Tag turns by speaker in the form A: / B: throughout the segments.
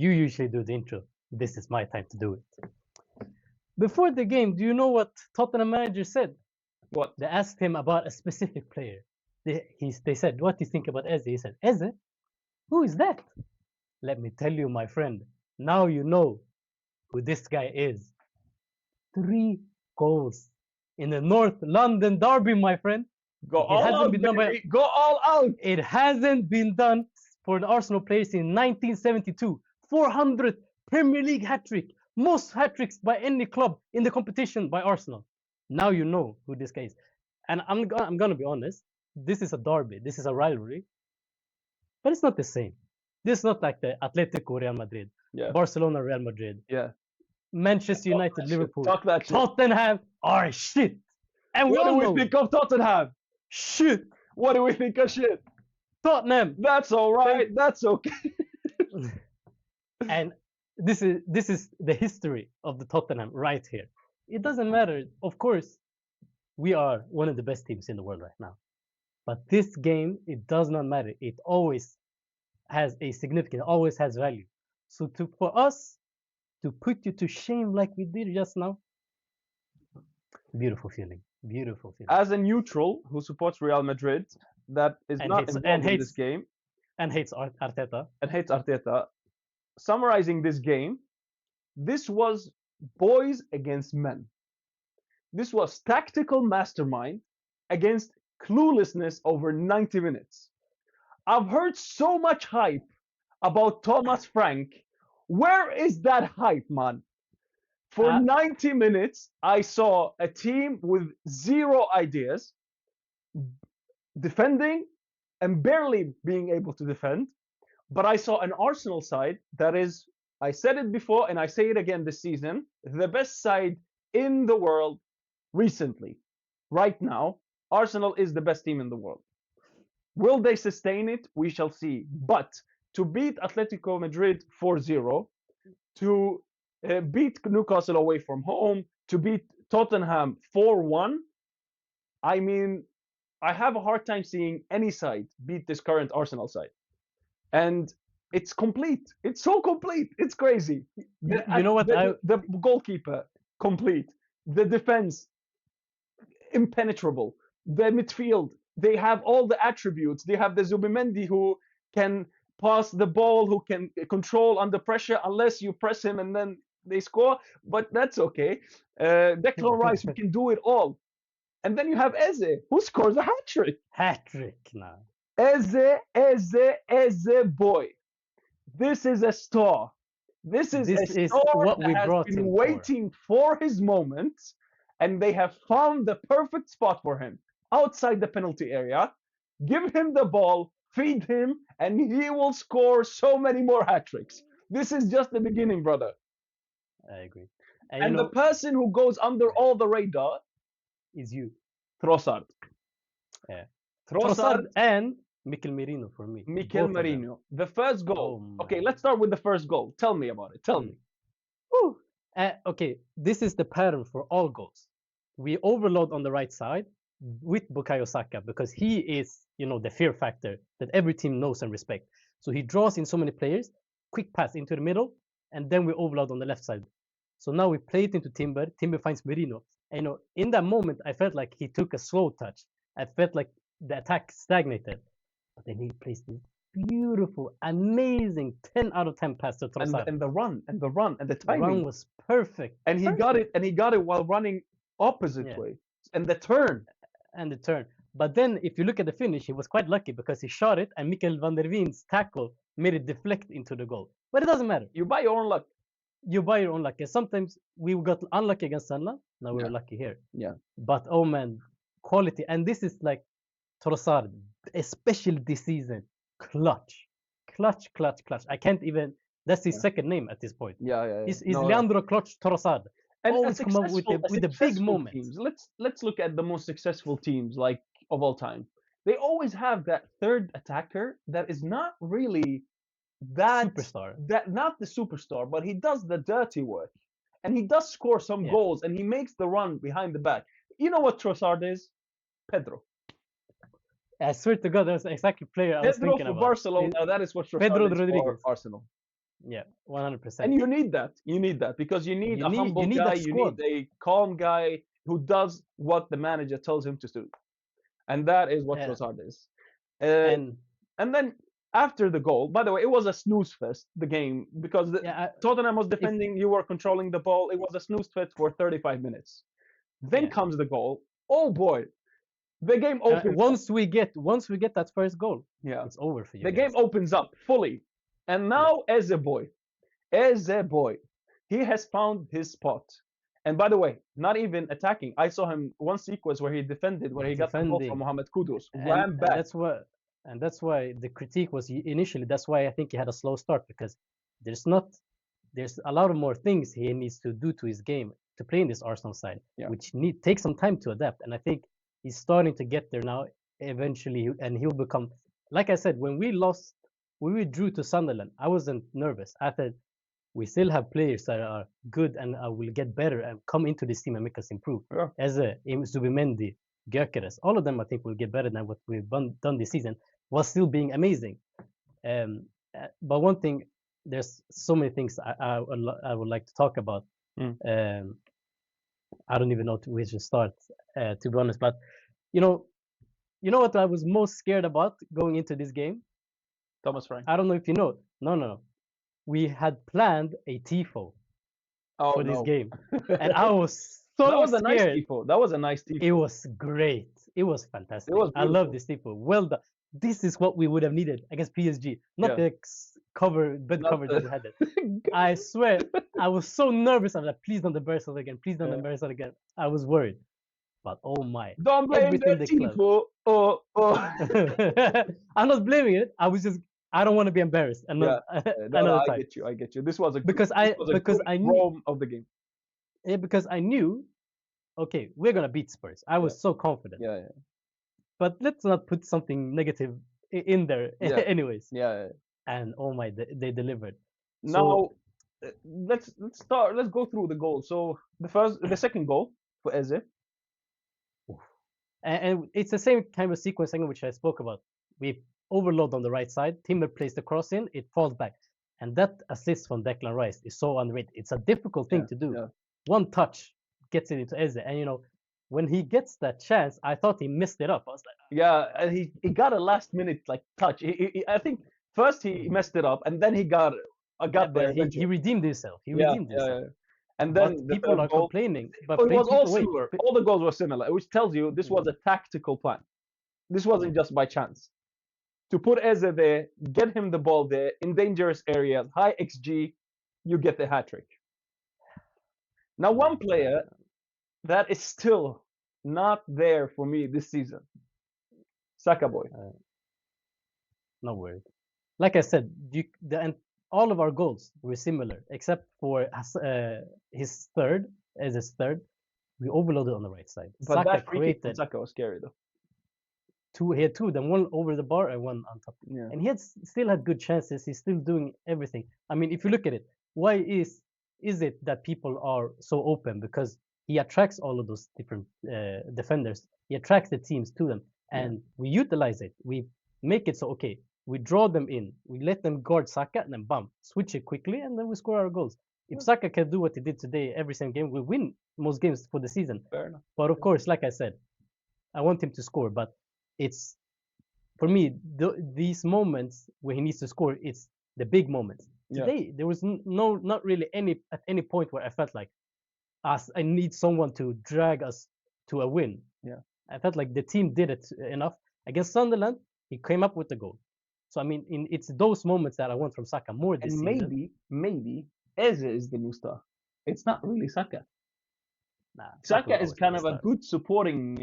A: You usually do the intro. This is my time to do it. Before the game, do you know what Tottenham manager said?
B: What?
A: They asked him about a specific player. They said, what do you think about Eze? He said, Eze? Who is that? Let me tell you, my friend. Now you know who this guy is. 3 goals in the North London derby, my friend.
B: Go
A: It
B: all
A: hasn't
B: out,
A: been done by.
B: baby. Go all out.
A: It hasn't been done for an Arsenal player since 1972. 400 Premier League hat-trick. Most hat-tricks by any club in the competition by Arsenal. Now you know who this guy is. And I'm going to be honest. This is a derby. This is a rivalry. But it's not the same. This is not like the Atletico Real Madrid.
B: Yeah.
A: Barcelona Real Madrid.
B: Yeah.
A: Manchester United, Liverpool.
B: Talk that shit.
A: Tottenham are shit. And
B: What do we think of Tottenham?
A: Shit.
B: What do we think of shit?
A: Tottenham.
B: That's all right. That's okay.
A: And this is the history of the Tottenham right here. It doesn't matter. Of course, we are one of the best teams in the world right now. But this game, it does not matter. It always has a significance, always has value. So for us to put you to shame like we did just now, beautiful feeling. Beautiful feeling.
B: As a neutral who supports Real Madrid, that is not involved in this game.
A: And hates Arteta.
B: And hates Arteta. Summarizing this game, this was boys against men. This was tactical mastermind against cluelessness over 90 minutes. I've heard so much hype about Thomas Frank. Where is that hype, man? For 90 minutes, I saw a team with zero ideas, defending and barely being able to defend. But I saw an Arsenal side that is, I said it before and I say it again this season, the best side in the world recently. Right now, Arsenal is the best team in the world. Will they sustain it? We shall see. But to beat Atletico Madrid 4-0, to beat Newcastle away from home, to beat Tottenham 4-1, I mean, I have a hard time seeing any side beat this current Arsenal side. And it's complete. It's so complete. It's crazy.
A: You know what?
B: The goalkeeper, complete. The defense, impenetrable. The midfield, they have all the attributes. They have the Zubimendi who can pass the ball, who can control under pressure unless you press him and then they score. But that's okay. Declan Rice, who can do it all. And then you have Eze, who scores a hat-trick.
A: Hat-trick now.
B: Eze, boy. This is a star. This is a star
A: what we brought
B: has been waiting for his moment, and they have found the perfect spot for him outside the penalty area. Give him the ball, feed him, and he will score so many more hat-tricks. This is just the beginning, brother.
A: I agree.
B: And the person who goes under all the radar
A: is you.
B: Trossard.
A: Yeah. Trossard and Mikel Merino for me.
B: Mikel Merino. The first goal. Okay, let's start with the first goal. Tell me about it. Tell me.
A: Okay, this is the pattern for all goals. We overload on the right side with Bukayo Saka because he is, the fear factor that every team knows and respects. So he draws in so many players, quick pass into the middle, and then we overload on the left side. So now we play it into Timber. Timber finds Merino. And, in that moment, I felt like he took a slow touch. I felt like the attack stagnated. But then he plays this beautiful, amazing 10 out of 10 pass to Trossard.
B: And the run, and the timing.
A: The run was perfect.
B: And he got it while running opposite way. And the turn.
A: But then if you look at the finish, he was quite lucky because he shot it and Mikkel van der Veen's tackle made it deflect into the goal. But it doesn't matter.
B: You buy your own luck.
A: You buy your own luck. And sometimes we got unlucky against Sunderland. Now we're lucky here.
B: Yeah.
A: But oh man, quality. And this is like Trossard, especially this season. Clutch. I can't even. That's his second name at this point.
B: Yeah.
A: He's Leandro Clutch Trossard.
B: And
A: always come up with the big moments.
B: Let's look at the most successful teams like of all time. They always have that third attacker that is not really that
A: superstar.
B: That not the superstar, but he does the dirty work. And he does score some goals and he makes the run behind the back. You know what Trossard is? Pedro.
A: I swear to God, that's the exact player I was thinking about.
B: Barcelona, that is what Trossard
A: Pedro
B: is
A: Rodriguez.
B: for Arsenal.
A: Yeah,
B: And
A: 100%.
B: you need that. You need that because you need a
A: You
B: humble
A: need
B: guy.
A: that
B: You need
A: squad.
B: a calm guy who does what the manager tells him to do, and that is what
A: Uh,
B: Trossard is. Uh,
A: and
B: and then after the goal, by the way, it was a snooze fest. The game because
A: yeah,
B: Tottenham was
A: if
B: defending, you were controlling the ball. It was a snooze fest for 35 minutes. Then
A: yeah,
B: comes the goal. Oh boy, the game opens up.
A: once we get that first goal,
B: Yeah,
A: it's over for you
B: the game
A: guys.
B: opens up fully, and
A: Yeah,
B: now as a boy, he has found his spot. And by the way, not even attacking. I saw him one sequence where he defended, where he got the ball from
A: defending,
B: Mohamed Kudus,
A: and
B: ran
A: and
B: back.
A: that's what and that's why the critique was initially. That's why I think he had a slow start because there's not there's a lot of more things he needs to do to his game to play in this Arsenal side,
B: Yeah,
A: which need take some time to adapt. And I think he's starting to get there now. Eventually, and he'll become, like I said, when we drew to Sunderland, I wasn't nervous. I thought we still have players that are good and will get better and come into this team and make us improve.
B: yeah.
A: As Zubimendi, Gyökeres, all of them I think will get better than what we've done this season, while still being amazing. Um, but one thing, there's so many things I would like to talk about.
B: Mm.
A: Um, I don't even know where to start, to be honest. But you know, you know what I was most scared about going into this game?
B: Thomas Frank.
A: I don't know if you know. No, no, no. We had planned a tifo
B: Oh
A: for this
B: no,
A: game, and I
B: that
A: was so
B: was a nice
A: scared.
B: tifo. That was a nice
A: It
B: tifo.
A: was great. It was
B: It
A: fantastic.
B: was
A: I love
B: beautiful.
A: this tifo. Well done. This is what we would have needed against PSG, not
B: Yeah,
A: the bed
B: not
A: cover that
B: the.
A: we had. It. I swear, I was so nervous. I'm like, please don't embarrass us again. Please don't
B: Yeah.
A: embarrass us again. I was worried, but oh my,
B: Don't blame the
A: everything the club.
B: tifo. Oh, oh.
A: I'm not blaming it. I don't want to be embarrassed
B: Yeah.
A: another
B: No, no,
A: another
B: I
A: time
B: get you. I get you. This was a good.
A: because
B: This was a good
A: I knew
B: Rome of the game.
A: because I knew okay we're gonna beat Spurs. I
B: Yeah,
A: was so confident.
B: yeah, yeah,
A: But let's not put something negative in there,
B: yeah,
A: anyways.
B: yeah. Yeah.
A: And oh my, they delivered. So
B: Now, let's start. Let's go through the goals. So the second goal for Eze.
A: and it's the same kind of sequence again, which I spoke about. We overload on the right side. Timber plays the cross in, it falls back, and that assist from Declan Rice is so underrated. It's a difficult thing
B: Yeah,
A: to do.
B: yeah.
A: One touch gets it into Eze, and when he gets that chance, I thought he missed it up. I was like,
B: Yeah, and he got a last minute like touch. I think first he messed it up, and then he got there
A: but he
B: eventually.
A: redeemed himself. He
B: Yeah,
A: redeemed
B: yeah,
A: himself.
B: yeah. And
A: But
B: then the
A: people
B: third
A: are
B: goal,
A: complaining.
B: oh,
A: But
B: it was all
A: people wait.
B: similar. All the goals were similar, which tells you this was a tactical plan. This wasn't just by chance. To put Eze there, get him the ball there in dangerous areas, high XG, you get the hat trick. Now,
A: My
B: one
A: God,
B: player that is still not there for me this season, Saka boy.
A: uh, no word. Like I said, and all of our goals were similar, except for his third, as his third, we overloaded on the right side.
B: But
A: Saka
B: that free kick from
A: created
B: Saka was scary though.
A: two. He had two, then one over the bar and one on top.
B: Yeah.
A: And he still had good chances. He's still doing everything. I mean, if you look at it, why is it that people are so open? Because he attracts all of those different defenders. He attracts the teams to them,
B: Yeah.
A: and we utilize it. We make it so okay. We draw them in. We let them guard Saka, and then bam, switch it quickly, and then we score our goals. If Saka can do what he did today every single game, we win most games for the season.
B: Fair enough.
A: But of course, like I said, I want him to score. But it's for me these moments where he needs to score. It's the big moments.
B: Yeah.
A: Today there was not really any point where I felt like I need someone to drag us to a win.
B: Yeah.
A: I felt like the team did it enough against Sunderland. He came up with the goal. So I mean, it's those moments that I want from Saka more this
B: And
A: season.
B: maybe Eze is the new star. It's not really Saka.
A: Nah, Saka will
B: Saka is
A: always be
B: kind
A: the
B: of a
A: star.
B: good supporting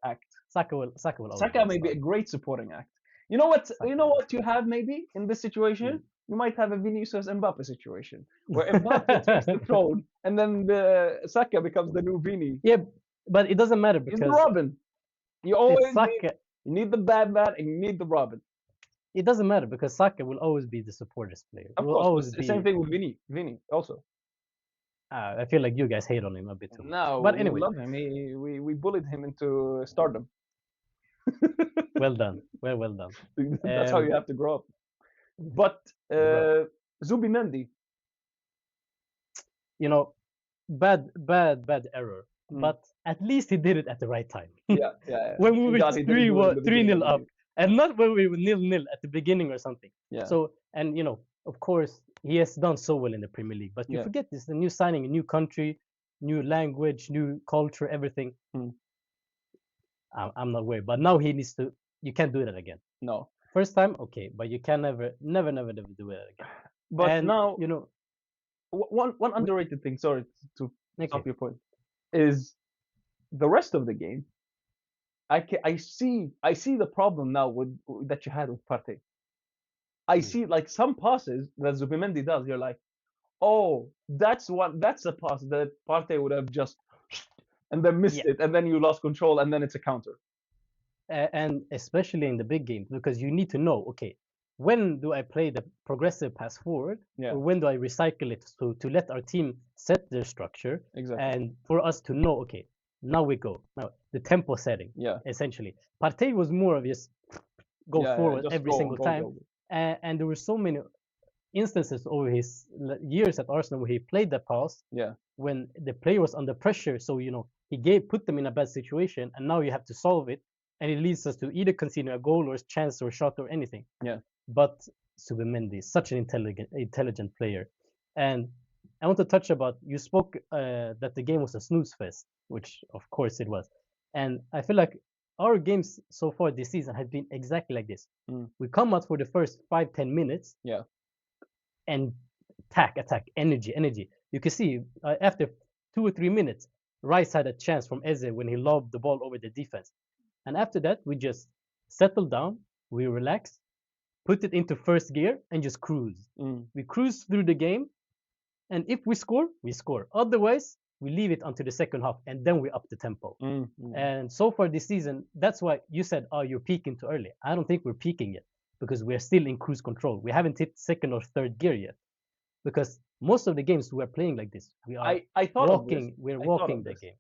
B: act.
A: Saka will always be
B: Saka
A: the
B: may be
A: star.
B: a great supporting act. You know what?
A: Saka
B: You know
A: will.
B: what you have maybe in this situation.
A: Mm.
B: You might have a Vinicius Mbappe situation where Mbappe takes the throne and then the Saka becomes the new Vini.
A: Yeah, but it doesn't matter
B: He's the
A: because
B: Robin. You
A: it's
B: always
A: Saka.
B: you need the bad man and you need the Robin.
A: It doesn't matter because Saka will always be the supporters player. He
B: Of
A: will
B: course,
A: always
B: the same
A: be.
B: thing with Vini. Vini also.
A: I feel like you guys hate on him a bit too much.
B: No,
A: But
B: we
A: anyway,
B: love him. We bullied him into stardom.
A: well done. Well done.
B: That's how you have to grow up. But
A: Bro,
B: Zubimendi.
A: You know, bad error.
B: Mm.
A: But at least he did it at the right time.
B: Yeah, yeah, yeah.
A: When we
B: Thank
A: were
B: God he didn't do it in the
A: three
B: beginning of
A: nil
B: the
A: up,
B: game.
A: and not when we were 0-0 at the beginning or something.
B: Yeah,
A: So, and of course, he has done so well in the Premier League. But you
B: yeah.
A: forget this: the new signing, a new country, new language, new culture, everything.
B: Mm.
A: I'm not worried. But now he needs to. You can't do that again.
B: No,
A: First time, okay, but you can never do it again.
B: but
A: And
B: now one
A: we,
B: underrated thing. Sorry to stop
A: okay,
B: your point. Is the rest of the game. I see the problem now with that you had with Partey. I
A: mm,
B: see like some passes that Zubimendi does. You're like, oh, that's a pass that Partey would have just and then
A: yeah,
B: missed it, and then you lost control, and then it's a counter.
A: and especially in the big games because you need to know, okay, when do I play the progressive pass forward,
B: Yeah,
A: or when do I recycle it to let our team set their structure,
B: exactly.
A: and for us to know, okay, now we go. Now the tempo setting,
B: Yeah,
A: essentially. Partey was more of just go
B: yeah, yeah.
A: forward
B: Just
A: every
B: go,
A: single
B: go,
A: time,
B: go.
A: and there were so many instances over his years at Arsenal where he played the pass
B: Yeah,
A: when the player was under pressure. So he put them in a bad situation, and now you have to solve it, and it leads us to either conceding a goal or a chance or a shot or anything.
B: yeah.
A: But Subimendi is such an intelligent player, and I want to touch about you spoke that the game was a snooze fest, which of course it was, and I feel like our games so far this season have been exactly like this.
B: Mm,
A: We come out for the first 5-10 minutes
B: yeah,
A: and attack, energy. You can see after 2 or 3 minutes, Rice had a chance from Eze when he lobbed the ball over the defense. And after that, we just settle down, we relax, put it into first gear, and just cruise.
B: mm,
A: We cruise through the game, and if we score, we score. Otherwise, we leave it until the second half, and then we up the tempo.
B: mm.
A: And so far this season, that's why you said, "Oh, you're peaking too early." I don't think we're peaking yet because we're still in cruise control. We haven't hit second or third gear yet because most of the games we're playing like this,
B: I thought of this.
A: we're
B: I thought
A: walking
B: of
A: the
B: this.
A: game.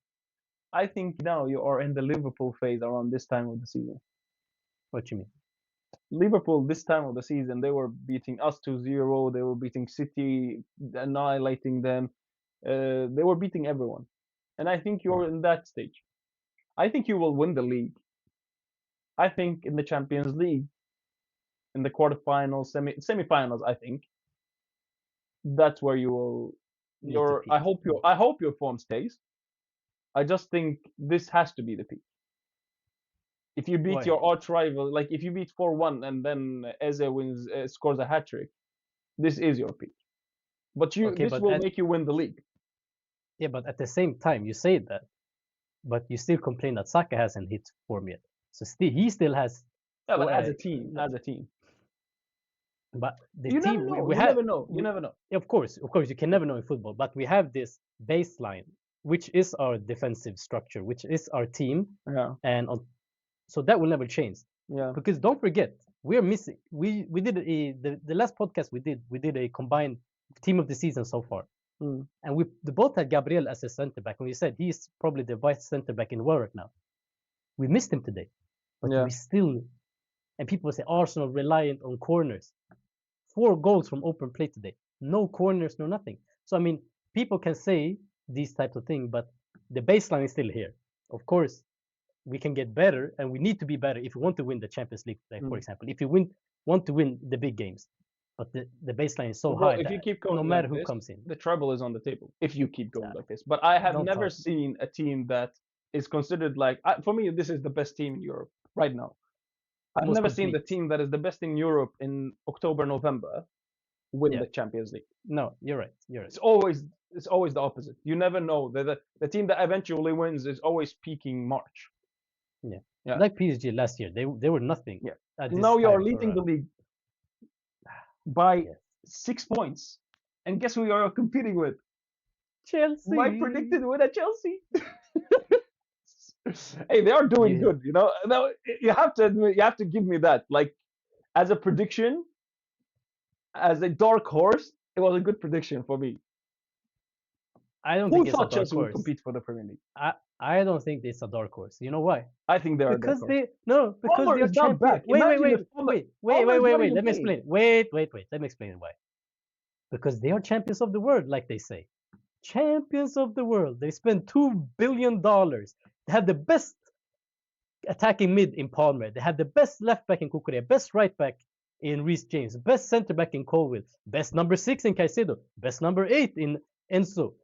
B: I think now you are in the Liverpool phase around this time of the season.
A: What you mean?
B: Liverpool this time of the season, they were beating us 2-0. They were beating City, annihilating them. They were beating everyone. And I think
A: Hmm.
B: you're in that stage. I think you will win the league. I think in the Champions League, in the quarterfinals, semifinals, I think that's where you will.
A: Need to
B: Your
A: peak.
B: I hope your form stays. I just think this has to be the peak. If you beat
A: Why?
B: your arch rival, like if you beat 4-1 and then Eze wins, scores a hat trick, this is your peak. But
A: Okay,
B: this will make you win the league.
A: but at the same time, you say that, but you still complain that Saka hasn't hit form yet. So still, he still has
B: Yeah, but
A: for
B: as a team,
A: but the
B: you never
A: team
B: know.
A: we
B: You
A: have
B: never know. You
A: we,
B: never know.
A: of course, you can never know in football, but we have this baseline, which is our defensive structure, which is our team,
B: Yeah,
A: and so that will never change.
B: yeah.
A: Because don't forget, we are missing. We did the last podcast we did a combined team of the season so far,
B: Mm,
A: and we both had Gabriel as a center back, and we said he's probably the best center back in the world right now. We missed him today, but
B: yeah,
A: we still, and people say Arsenal reliant on corners. 4 goals from open play today. No corners, no nothing. So I mean, people can say these types of things, but the baseline is still here. Of course, we can get better, and we need to be better if we want to win the Champions League, like, for
B: mm.
A: example. If you want to win the big games, but the baseline is so
B: Bro,
A: high
B: if you
A: that
B: keep
A: no
B: going
A: matter
B: like
A: who
B: this,
A: comes in,
B: the treble is on the table. If you keep going like this, but I have
A: don't
B: never
A: talk.
B: seen a team that is considered like for me. This is the best team in Europe right now. I've
A: Most
B: never seen the
A: complete.
B: team that is the best in Europe in October, November win
A: Yeah,
B: the Champions League.
A: no, you're right. You're right.
B: It's always it's always the opposite. You never know. The team that eventually wins is always peaking March.
A: Yeah,
B: Yeah,
A: like PSG last year, they were nothing
B: yeah.
A: at
B: And
A: this
B: now you are
A: time
B: leading the
A: around.
B: league by
A: Yes,
B: 6 points, and guess who you are competing with? My
A: Chelsea.
B: predicted winner, Chelsea. Hey, they are doing
A: You,
B: good. Now you have to admit, you have to give me that. Like as a prediction, as a dark horse, it was a good prediction for me.
A: I don't
B: Who
A: think it's a
B: thought
A: dark
B: Chelsea would
A: horse.
B: compete for the Premier League?
A: I I don't think it's a dark horse. You know why?
B: I think they are a dark
A: Because
B: horse.
A: because
B: Palmer
A: they are
B: is not
A: champion.
B: back. Imagine if Palmer is not
A: Wait.
B: even
A: Let me
B: playing.
A: explain why. because they are champions of the world, like they say. Champions of the world. They spend $2 billion. They have the best attacking mid in Palmer. They have the best left back in Kukurea, best right back in Reece James, best centre back in Colwill, best number 6 in Caicedo, best number 8 in Enzo.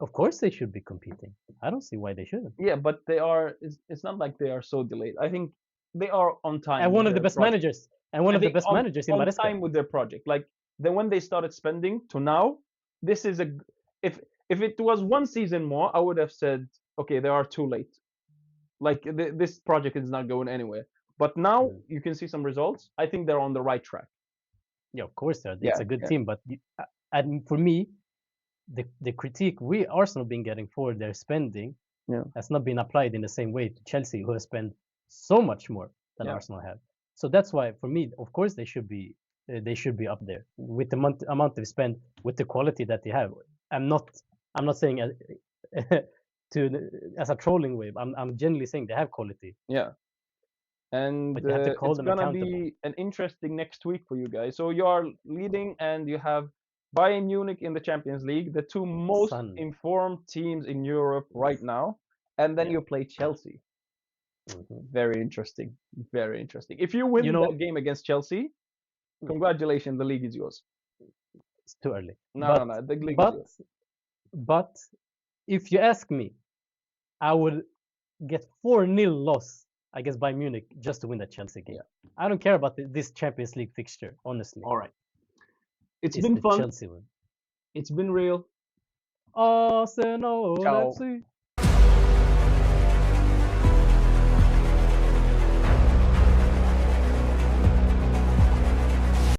A: Of course they should be competing. I don't see why they shouldn't.
B: Yeah, but they are. It's not like they are so delayed. I think they are on time
A: And
B: with
A: one of the
B: their
A: best
B: project.
A: managers. And one
B: I
A: of the
B: think
A: best managers in
B: on
A: Maresca.
B: time with their project. Like then when they started spending to now, this is a if if it was one season more, I would have said okay, they are too late. Like this project is not going anywhere. But now
A: Mhm.
B: you can see some results. I think they're on the right track.
A: Yeah, of course it's
B: Yeah,
A: a good
B: yeah,
A: team, but and for me, the critique we Arsenal been getting for their spending
B: yeah,
A: has not been applied in the same way to Chelsea, who has spent so much more than
B: yeah.
A: Arsenal have. So that's why, for me, of course, they should be up there with the amount they spend, with the quality that they have. I'm not I'm not saying to as a trolling way. I'm genuinely saying they have quality,
B: Yeah. And
A: but you have to call
B: it's
A: them
B: gonna
A: accountable.
B: be an interesting next week for you guys. So you are leading, and you have Bayern Munich in the Champions League, the two most
A: Sun,
B: informed teams in Europe right now, and then
A: yeah.
B: you play Chelsea.
A: Hmm.
B: Very interesting, very interesting. If you
A: You
B: win
A: know,
B: that game against Chelsea, congratulations, the league is yours.
A: it's too early,
B: No, no, no, the league is
A: but
B: yours.
A: but if you ask me, I would get 4-0 loss against Bayern Munich just to win that Chelsea game.
B: Yeah.
A: I don't care about this Champions League fixture, honestly.
B: All right. It's
A: It's
B: been
A: the
B: fun.
A: Chelsea one.
B: It's been real.
A: Arsenal
B: Ciao.
A: FC.